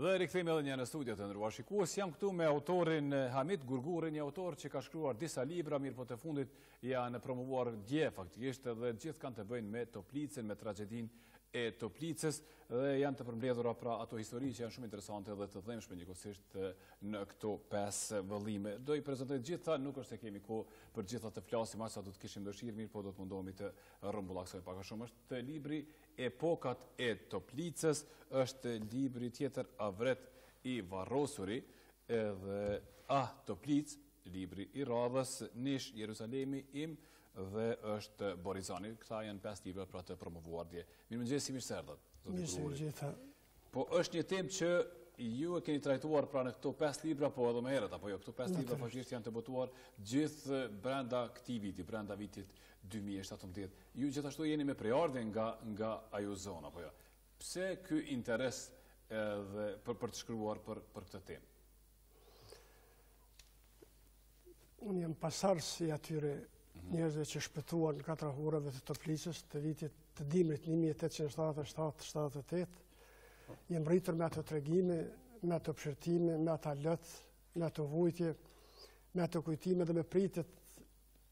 Dhe rikthehemi edhe një në studio të ndëruar shikues. Jam këtu me autorin Hamit, Gurguri, një autor që ka shkruar disa libra, mirë po të fundit janë promovuar dje faktikisht dhe gjithë kanë të bëjnë me Toplicën, me tragedinë e Toplicës dhe janë të përmbledhura pra ato histori që janë shumë interesante dhe të dhëmshme njëkohësisht në këto 5 vëllime. Do i prezantoj gjitha, nuk është se kemi kohë për gjitha të flasim, aq sa do të kishim dëshirë, mirë po do të mundohemi të rrëmbullaksojmë pak a shumë. Është libri Epokat e Toplicës, është libri tjetër Avret i varrosuri edhe Toplic, libri i radhës, Nish Jerusalemi im dhe është Borizani. Këta janë 5 libra pra të promovuar dje. Mëngjesit, mirë se erdhët. Po është një temë që ju e keni trajtuar pra në këto 5 libra, po edhe më herët, apo jo, këto 5 libra faktikisht janë të botuar gjithë brenda këtij viti, brenda vitit 2017. Ju gjithashtu jeni me prejardhje nga ajo zonë, apo jo. Pse ky interes edhe për të shkruar për këtë temë? Unë jam pasardhës i atyre njerëzve që shpëtuan në 4 hurave të Toplicës të vitit të dimrit 1877-78. Jem rritur me ato tregime, me ato pëshërtime, me ato lët, me ato vujtje, me ato kujtime dhe me pritet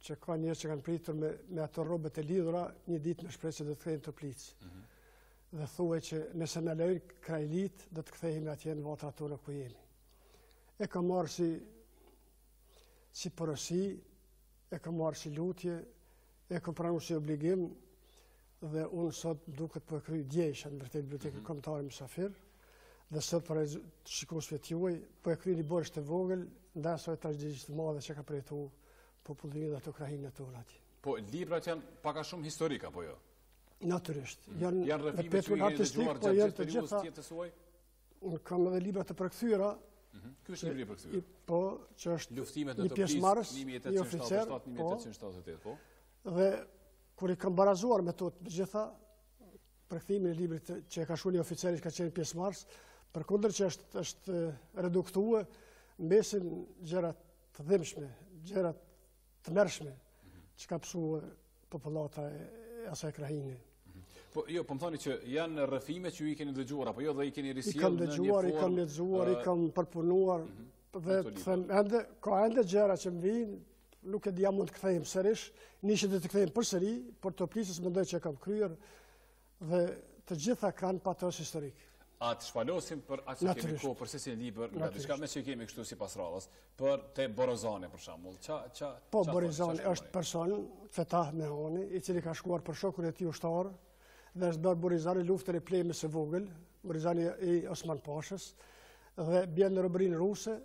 që ka njerëz që kanë pritur me ato robët e lidhura, një ditë me shpresë që do të kthehen në Toplicë. Dhe thuaj që nëse na lejnë krajlit, do të kthehemi atje në vatra tona ku jemi. E kam marrë si porosi, e kam marrë si lutje, e kam pranuar si obligim dhe unë sot duket po e kryj djesha në vërtet bibliotekën kombëtare Mysafiri dhe sot për shikuesve tuaj po e kryj një borxh të vogël ndaj asaj tragjedisë të madhe që ka përjetuar populli dhe ato krahinë tona atje. Po librat janë pak a shumë historik apo jo? Natyrisht. Janë rrëfime që jeni dëgjuar gjatë periudhës së jetës suaj? Unë kam edhe libra të përkthyera. Ky është libri i përkthyer. Po, që është luftimet në Toplicë, 1877-1878, po. Dhe kur i kam barazuar me to të gjitha, përkthimin e librit që e ka shkruar një oficer që ka qenë pjesëmarrës, përkundër që është reduktuar mbesin gjërat të dhimbshme, gjërat të mërshme që ka pësuar popullata e asaj krahine. Po jo, po më thoni që janë rrëfime që ju i keni dëgjuar apo jo dhe i keni risjellë në një formë? I kam dëgjuar, i kam lexuar, i kam përpunuar dhe them ka ende gjëra që më vijnë, nuk e di a mund të kthejmë sërish, nishe do të kthejmë përsëri, por Toplicës mendoj që e kam kryer dhe të gjitha kanë patos historik. A të shpalosim për atë që kemi kohë për sesin libër, nga diçka me që kemi kështu sipas radhës, për te Borizani për shembull. Po Borizani është person fetah me honi, i cili ka shkuar për shokun e tij ushtar dhe është bërë Borizani luftën e plemës së vogël, Borizani i Osman Pashës, dhe bjen në robërinë ruse.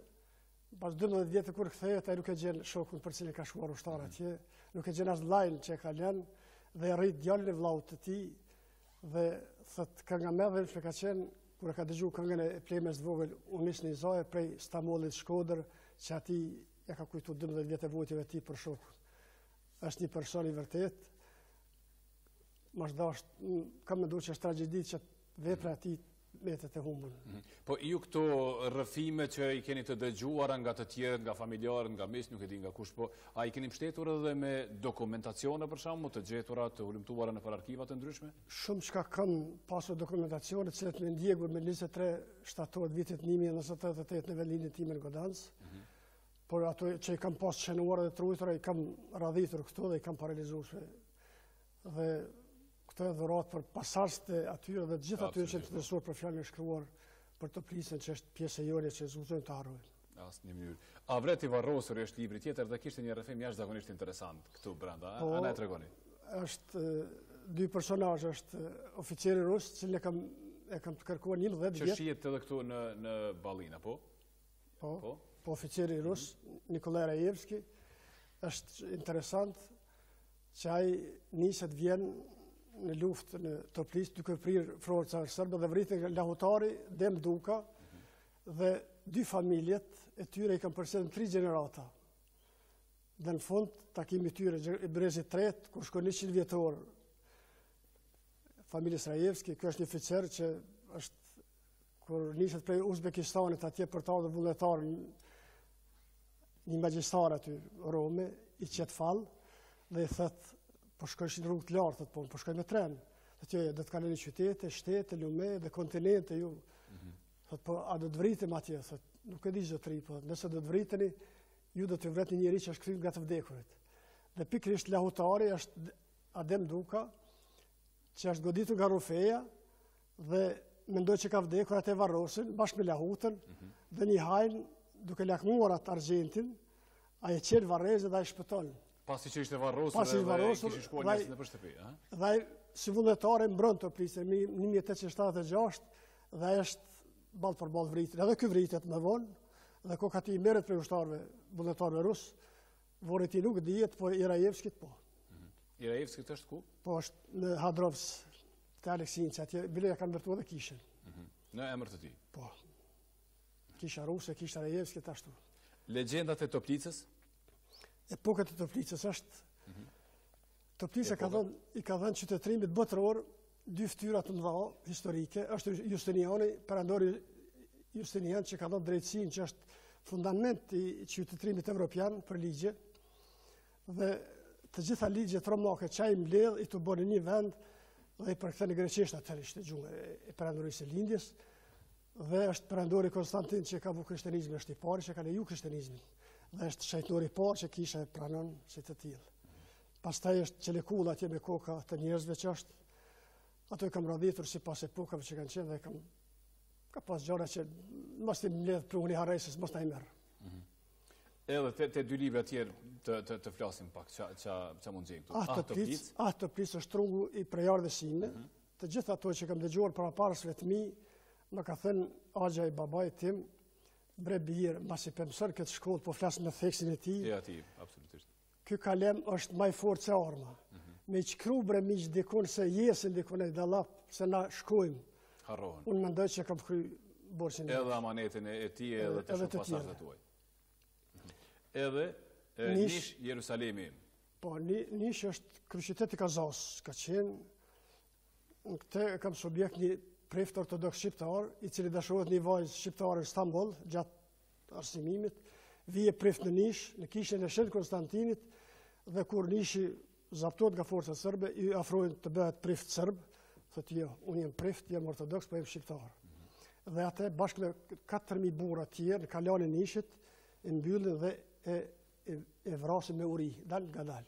Pas 12 vjetë kur kthehet, ai nuk e gjen shokun për cilin ka shkuar ushtar atje, nuk e gjen as vllain që e ka lënë dhe rrit djalin e vllaut të tij dhe thot kënga më dhe ka qenë kur e ka dëgjuar këngën e plemës së vogël, u nis në Izrael prej Stambollit Shkodër, që ati ja ka kujtuar 12 vjetë vujtjeve të tij për shokun. Është një person i vërtet. Kam menduar që është tragjedi që vepra e tij mbetet e humbur. Po ju këto rrëfime që i keni të dëgjuara nga të tjerë, nga familjarë, nga miq, nuk e di nga kush, po a i keni mbështetur edhe me dokumentacione për shembull, të gjetura, të hulumtuara në arkiva të ndryshme? Shumë çka kam pasur dokumentacione, të cilat më ndjekur me 23 shtator vitit 1988 në vendin tim në Godancë. Por ato që i kam pas shënuar dhe trujtura, i kam radhitur këtu dhe i kam paralizuar. Dhe këto e dhurat për pasardhësit e atyre dhe të gjithë atyre që të interesuar për fjalën e shkruar për Toplicën që është pjesë e jone që zgjuajmë të harrojmë. Asnjë mënyrë. Avret i varrosuri është libri tjetër dhe kishte një rrëfim jashtëzakonisht interesant këtu brenda. A na e tregoni? Është 2 personazhe, është oficeri rus, cilin e kam të kërkuar 11 vjet. Që shihet edhe këtu në Ballin apo? Po, oficeri rus Nikolaj Rajevski është interesant që ai niset vjen në luftë në Toplicë duke prirë forcat serbe dhe vritën nga lahutari Dem Duka dhe 2 familjet e tyre i kanë përsëritur 3 gjenerata. Dhe në fund takimi i tyre i brezit tret kur shkon 100 vjetor familjes Rajevski, kjo është një oficer që është kur niset prej Uzbekistanit atje për të ardhur vullnetar një magjistar aty Rome i qet fall dhe i thot po shkojsh në rrugë të lartë, po shkoj me tren. Dhe do të kaloni qytete, shtete, lume dhe kontinente ju. Thot, po, a do të vritim atje? Thot, nuk e di zotëri, po, nëse do të vriteni, ju do të vretni njëri që është kthyer nga të vdekurit. Dhe pikërisht lahutari është Adem Duka, që është goditur nga rufeja dhe mendoj që ka vdekur atë varrosin bashkë me lahutën dhe një hajn duke lakmuar atë argjentin, ai e qel varrezën dhe ai shpëton. Pasi që ishte varrosur dhe kishte shkuar nesër nëpër shtëpi, ha? Dhe ai si vullnetare mbron Toplicën në 1876 dhe ai është ballë për ballë vritur. Edhe ky vritet më vonë dhe koka ti merret për ushtarëve, vullnetarëve rus. Vorri ti nuk dihet, po Irajevskit po. Irajevskit është ku? Po është në Hadrovs te Aleksinci, atje bile ja kanë ndërtuar dhe kishën. Në emër të tij. Po. Kisha ruse, kisha Irajevskit ashtu. Legjendat e Toplicës? Epokat e Toplicës është Toplica i ka dhënë qytetërimit botëror dy fytyra të mëdha historike, është Justiniani, perandori Justinian që ka dhënë drejtësinë që është fundament i qytetërimit evropian për ligje dhe të gjitha ligjet romake që ai mbledh i të bënë një vend dhe i përkthën në greqisht atë ishte gjuhë e perandorisë së lindjes dhe është perandori Konstantin që ka vu krishterizmin, është i pari që ka leju krishterizmin dhe është shejtori i parë që kisha e pranon si të tillë. Pastaj është qelekulla atje me koka të njerëzve që është ato i kam radhitur sipas epokave që kanë qenë dhe ka pas gjëra që mos i mbledh pluni harresës, mos ta i merr. Edhe te dy libra tjerë të flasim pak, ça mund gjejmë këtu. Toplicë është trungu i prejardhësime. Të gjitha ato që kam dëgjuar paraparës vetëmi, më ka thënë Axha i babait tim, bre birë, mbasi pëmsër këtë shkollë, po flas me theksin e tij. Ja, ti, absolutisht. Ky kalem është më i fortë se arma. Me qkru bre miq dikun se jesin dikun e dallap, se na shkojmë. Harrohen. Unë mendoj që kam kry borxhin. Edhe amanetin e tij edhe të pasardhët tuaj. Edhe Nish Jerusalemi. Po, Nish është kryeqyteti Kazas, ka qenë. Në këtë kam subjekt një prift ortodoks shqiptar, i cili dashurohet një vajzë shqiptare në Stamboll, gjatë arsimimit, vije prift në Nish, në kishën e Shën Konstantinit, dhe kur Nishi zaptohet nga forcat serbe, i afrojnë të bëhet prift serb, thotë jo, unë jem prift, jem ortodoks, po jem shqiptar. Dhe atë bashkë me 4000 burra tjerë në kalanën e Nishit, e mbyllin dhe e vrasin me uri, dal nga dal.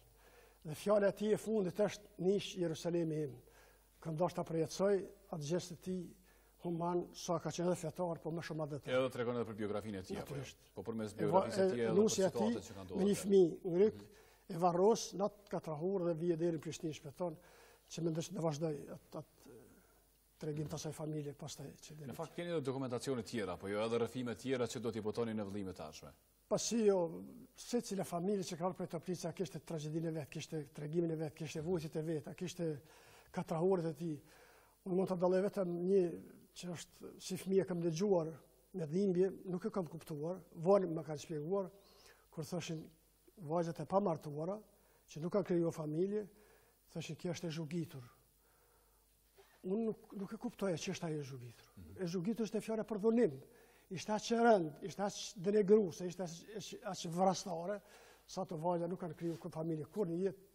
Dhe fjala e tij e fundit është Nish Jerusalemi im. Kam dashur ta përjetësoj atë gjest të tij human, sa ka qenë edhe fetar, po më shumë atë. Edhe tregon edhe për biografinë e tij, po përmes biografisë të tij edhe për situatët që kanë ndodhur. Me një fëmijë ngryk e varros nat katrahur dhe vije deri në Prishtinë shpëton, që mendoj të vazhdoj atë tregim të asaj familje pastaj që në fakt keni edhe dokumentacione tjera, apo jo edhe rrëfime tjera që do t'i botoni në vëllime tashme. Pasi jo, secila familje që ka ardhur prej Toplica kishte tragjedinë e vet, kishte tregimin e vet, kishte vujtjet e veta, kishte katrahuret e tij. Unë mund të dalloj vetëm një që është si fëmijë kam dëgjuar me dhimbje, nuk e kam kuptuar, vonë më kanë shpjeguar kur thoshin vajzat e pamartuara që nuk kanë krijuar familje, thoshin kjo është e zhugitur. Unë nuk e kuptoja që është ajo e zhugitur. E zhugitur është e fjala për dhunim. Ishte aq e rënd, ishte aq denegruese, ishte aq vrasëtare, sa ato vajza nuk kanë krijuar familje kur në jetë,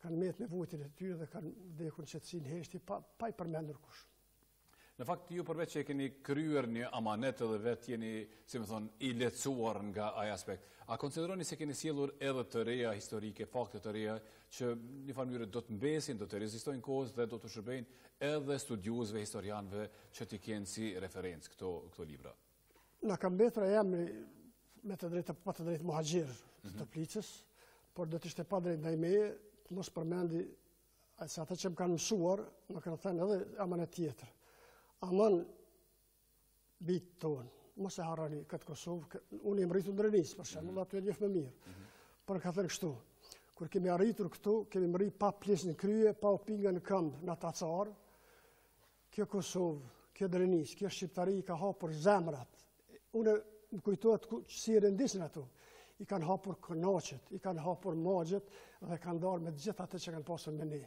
kanë metë me vujtjen e tyre dhe kanë vdekur në qetësinë heshti pa i përmendur kush. Në fakt ju përveç që e keni kryer një amanet edhe vetë jeni, si më thonë, i lecuar nga ai aspekt. A konsideroni se keni sjellur edhe të reja historike, fakte të reja që në mënyrë do të mbesin, do të rezistojnë kohës dhe do të shërbejnë edhe studiuesve, historianëve që t'i kenë si referencë këto libra? Na ka mbetur emri me të drejtë pa të drejtë muhaxhir të Toplicës, por do të ishte pa drejtë ndaj meje, mos përmendi se ata që më kanë mësuar, më kanë thënë edhe amanet tjetër. Aman bitë tonë, mos e harroni këtë Kosovë, unë jam rritur në Renis, për shembull, aty e njeh më mirë. Por ka thënë kështu, kur kemi arritur këtu, kemi rritur pa plesë në krye, pa opinga në këmbë, në atacar, kjo Kosovë, kjo Renis, kjo shqiptari ka hapur zemrat. Unë më kujtohet si rendisin ato. I kanë hapur kënaqet, i kanë hapur magjet dhe kanë ndarë me gjithë atë që kanë pasur me ne.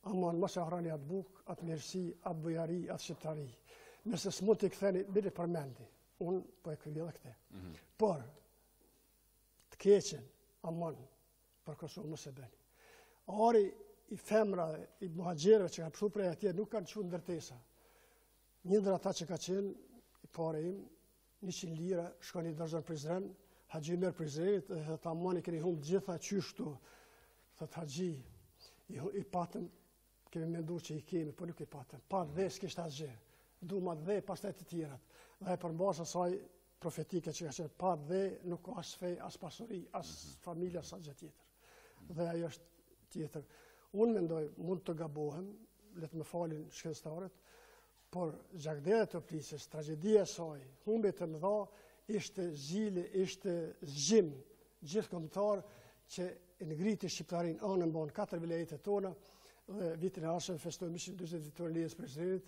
Aman, mos e harroni atë bukë, atë mirësi, atë bujari, atë shqiptari. Nëse s'mund t'i ktheni, bile përmendi. Unë po e kryej edhe këtë. Por, të keqen, aman, për Kosovë mos e bëni. Ari i femra, i muhaxhirëve që kanë pështu prej atje, nuk kanë qenë ndërtesa. Një ndër ata që ka qenë, i pare im, 100 lira, shkoni dërzën Prizren, Haxhi merë Prizrenit, dhe ta mani keni humbë gjitha qyshtu, thët Haxhi, i patëm, kemi mendu që i kemi, po nuk i patëm, pa dhe s'kishtë asgjë, du ma dhe pas të tjirat, dhe e përmbasë asaj profetike që ka qenë, pa dhe nuk ka as fej, as pasuri, as familja, as gjë tjetër. Dhe ajo është tjetër. Unë mendoj, mund të gabohem, letë me falin shkencëtarët, por gjakdera të Toplicës, tragedia e saj, humbet e mëdha, ishte zile, ishte zgjim, gjithë kombëtar që e ngriti Shqiptarin anën banë 4 vilajetet tona, dhe vitin e ardhshëm festojmë 140 vitetor lidhjes Prizrenit,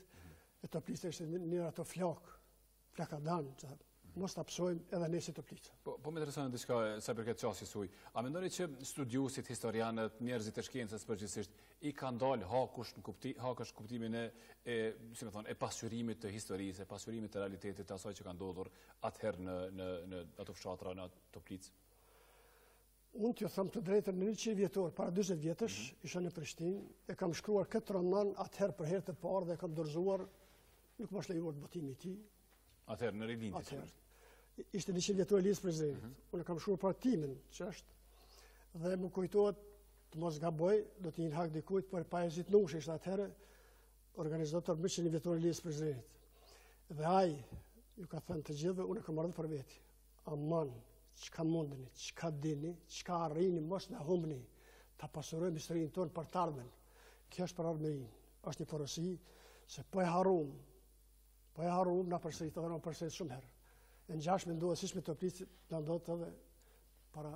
e Toplica ishte një ato flakadan, që mos ta psojmë edhe ne si Toplica. Po më intereson diçka sa përket qasjes suj. A mendoni që studiuesit, historianët, njerëzit e shkencës përgjithsisht i kanë dalë hakësh kuptimin e pasqyrimit të historisë, e pasqyrimit të realitetit të asaj që ka ndodhur atëherë në ato fshatra në Toplicë? Unë t'ju them të drejtën, në 100 vjetor, para 20 vjetësh, isha në Prishtinë, e kam shkruar këtë roman atëherë për herë të parë dhe e kam dorëzuar, nuk më është lejuar të botimi i tij. Atëherë në rilindje. Ishte 100 vjetor e lidhjes Prizrenit. Unë kam shkruar për timin që është, dhe më kujtohet të mos gaboj, do të hak dikujt, por Pajezit Nushi ishte atëherë organizator 100 vjetor e lidhjes Prizrenit. Dhe ai ju ka thënë të gjithëve, unë kam ardhur për veti. Aman, çka mundeni, çka dini, çka arrini, mos na humbni, ta pasurojmë historinë tonë për të ardhmen. Kjo është për ardhmërinë. Është një porosi se po e harrum, na përsërit edhe na përsërit shumë herë. Në 6 mendohet siç me Toplicë na ndodhet edhe para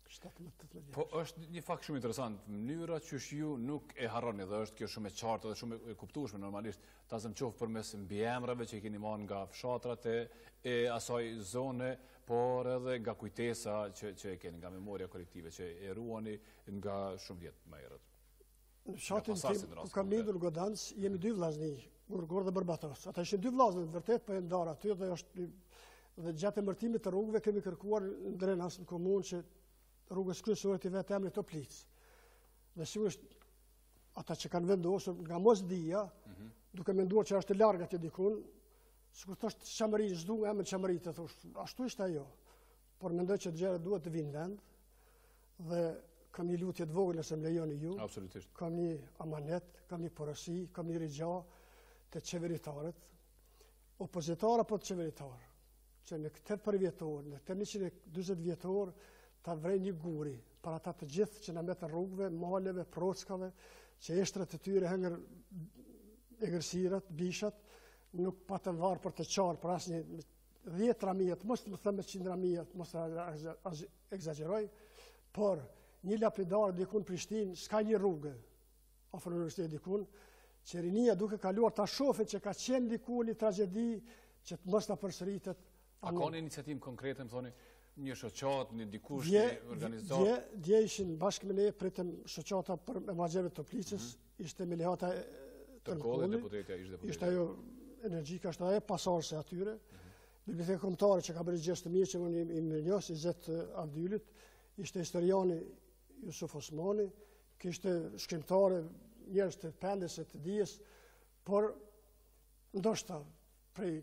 17-18 vjeç. Po është një fakt shumë interesant, mënyra që ju nuk e harroni dhe është kjo shumë e qartë dhe shumë e kuptueshme normalisht, ta zëm qoftë përmes mbiemrave që i keni marrë nga fshatrat e asaj zone, por edhe nga kujtesa që e keni, nga memoria kolektive që e ruani nga shumë vjet më herët. Në fshatin tim, ku kam lindur në Godancë, jemi 2 vllazni, Gurguri dhe Barbatos. Ata ishin 2 vllazë, vërtet po e ndar aty dhe gjatë emërtimit të rrugëve kemi kërkuar në Drenas në komunë që rrugës kryesore të vetë emri Toplicë. Dhe sigurisht ata që kanë vendosur nga mosdija, duke menduar që është e larg atje dikun, sikur thoshte Çamëri, s'du emrin Çamëri të thosh. Ashtu ishte ajo. Por mendoj që gjërat duhet të vinë vend dhe kam një lutje të vogël nëse më lejoni ju. Absolutisht. Kam një amanet, kam një porosi, kam një rigja të qeveritarët, opozitar apo të qeveritar, që në këtë përvjetor, në këtë 140 vjetor, ta vrej një guri, para ata të gjithë që na metën rrugëve, maleve, prockave, që eshtrat e tyre hëngër egërsirat, bishat, nuk patën varë për të qarë, për asnjë 10 ramijet, mos të më thëmë 100 ramijet, mos të egzageroj, por një lapidar dikun Prishtinë, s'ka një rrugë, afër universitetit dikun, që rinia duke kaluar ta shohë që ka qenë diku një tragjedi që të mos ta përsëritet. A ka një iniciativë konkrete, më thoni, një shoqat, një dikush, një organizator? Dje ishin bashkë me ne, pritëm shoqata për emagjeve të Toplicës, ishte me lehata Tërkolli, ishte ajo energjika, ishte ajo pasarse atyre, biblioteka kombëtare që ka bërë gjestë të mirë që unë i mirënjoh, Izet Avdylit, ishte historiani Jusuf Osmani, kishte shkrimtare, njerëz të pendes e të dijes, por ndoshta prej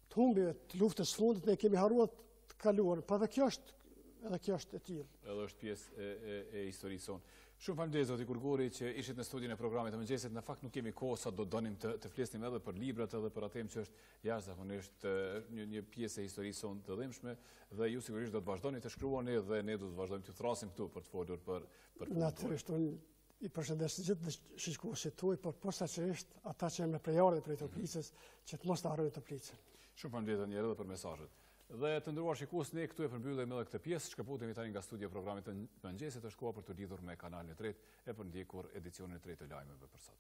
të humbive të luftës fundit ne kemi harruar të kaluar, pa edhe kjo është e tillë. Edhe është pjesë e historisë sonë. Shumë faleminderit zoti Gurguri që ishit në studion e programit të mëngjesit. Në fakt nuk kemi kohë sa do donim të flisnim edhe për librat edhe për atë që është jashtëzakonisht një pjesë e historisë sonë të dhimbshme dhe ju sigurisht do të vazhdoni të shkruani dhe ne do të vazhdojmë të thrasim këtu për të folur për natyrisht unë i përshëndes gjithë shikuesit tuaj, por posaçërisht ata që janë me prejardhje prej Toplicës që të mos ta harrojnë Toplicën. Shumë faleminderit edhe një herë për mesazhet. Dhe të nderuar shikues, ne këtu e përmbyllim edhe këtë pjesë, shkëputemi tani nga studio programit të mëngjesit, është koha për të lidhur me kanalin e tretë e për ndjekur edicionin e tretë të lajmeve për sot.